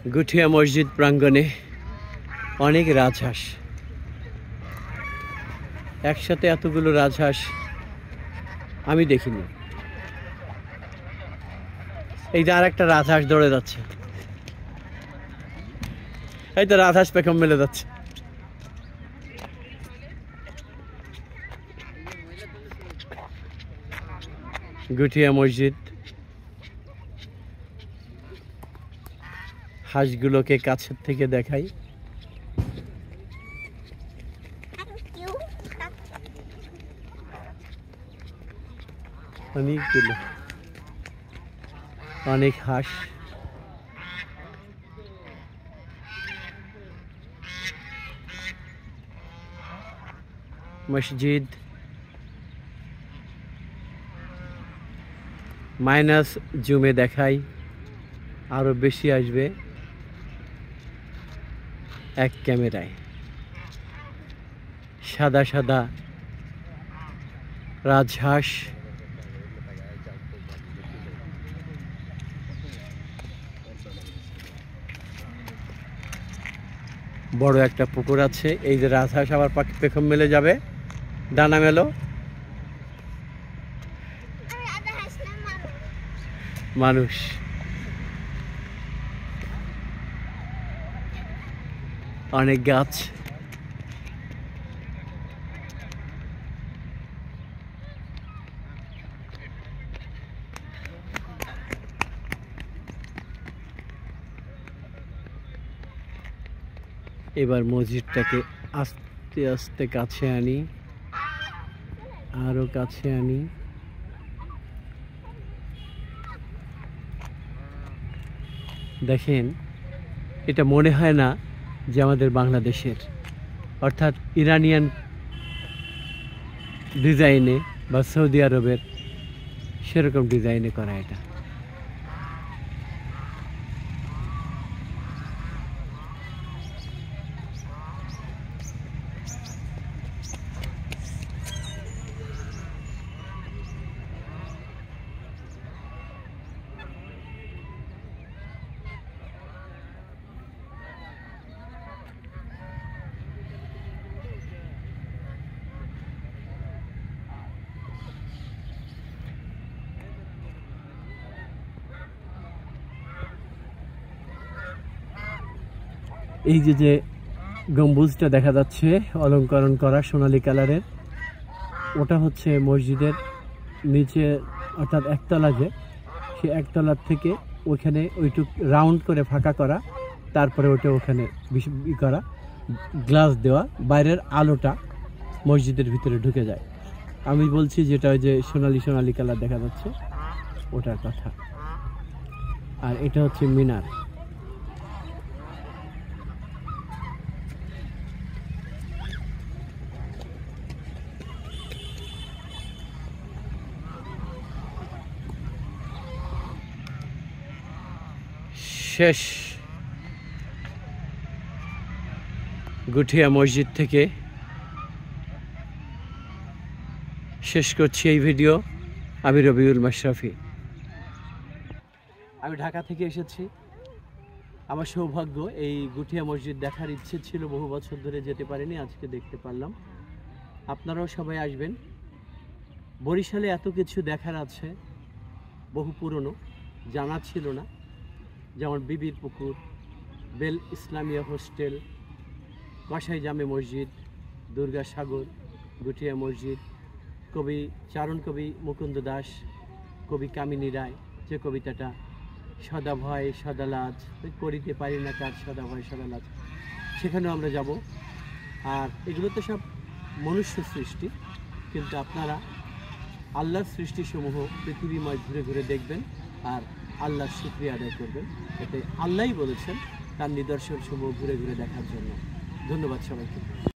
গুঠিয়া মসজিদ প্রাঙ্গণে অনেক রাজহাঁস, একসাথে এতগুলো রাজহাঁস আমি দেখিনি। এই যে আর একটা রাজহাঁস দৌড়ে যাচ্ছে, এই তো রাজহাঁস পেখম মেলে যাচ্ছে। গুঠিয়া মসজিদ, হাঁসগুলোকে কাছের থেকে দেখাই। অনেকগুলো, অনেক হাঁস। মসজিদ মাইনাস জুমে দেখাই, আরো বেশি আসবে এক ক্যামেরায়। সাদা সাদা রাজহাঁস, বড় একটা পুকুর আছে। এই যে রাজহাঁস আবার পেখম মেলে যাবে, ডানা মেলো। মানুষ, অনেক গাছ। এবার মসজিদটাকে আস্তে আস্তে কাছে আনি, আরো কাছে আনি। দেখেন, এটা মনে হয় না যে আমাদের বাংলাদেশের, অর্থাৎ ইরানিয়ান ডিজাইনে বা সৌদি আরবের সেরকম ডিজাইনে করা এটা। এই যে গম্বুজটা দেখা যাচ্ছে অলঙ্করণ করা সোনালী কালারের, ওটা হচ্ছে মসজিদের নিচে, অর্থাৎ একতলা, যে সে একতলার থেকে ওইখানে ওইটুক রাউন্ড করে ফাঁকা করা, তারপরে ওটা ওখানে করা গ্লাস দেওয়া, বাইরের আলোটা মসজিদের ভিতরে ঢুকে যায়। আমি বলছি যেটা ওই যে সোনালী কালার দেখা যাচ্ছে ওটার কথা। আর এটা হচ্ছে মিনার। শেষ গুঠিয়া মসজিদ থেকে শেষ করছি এই ভিডিও। আমি রবিউল মাশরাফি, আমি ঢাকা থেকে এসেছি। আমার সৌভাগ্য, এই গুঠিয়া মসজিদ দেখার ইচ্ছে ছিল, বহু বছর ধরে যেতে পারিনি, আজকে দেখতে পারলাম। আপনারাও সবাই আসবেন। বরিশালে এত কিছু দেখার আছে, বহু পুরনো, জানা ছিল না। যেমন বিবির পুকুর, বেল ইসলামিয়া হোস্টেল, কসাই জামে মসজিদ, দুর্গা সাগর, গুঠিয়া মসজিদ, কবি চারণ কবি মুকুন্দ দাস, কবি কামিনী রায়, যে কবিতাটা সদা ভয় সদা লাজ, করিতে পারি না কাজ সদা ভয় সদা লাজ, সেখানেও আমরা যাব। আর এগুলো তো সব মনুষ্য সৃষ্টি, কিন্তু আপনারা আল্লাহর সৃষ্টিসমূহ পৃথিবীময় ঘুরে ঘুরে দেখবেন আর আল্লাহর শুকরিয়া আদায় করবেন। এতে আল্লাহই বলেছেন তার নিদর্শনসমূহ ঘুরে ঘুরে দেখার জন্য। ধন্যবাদ সবাইকে।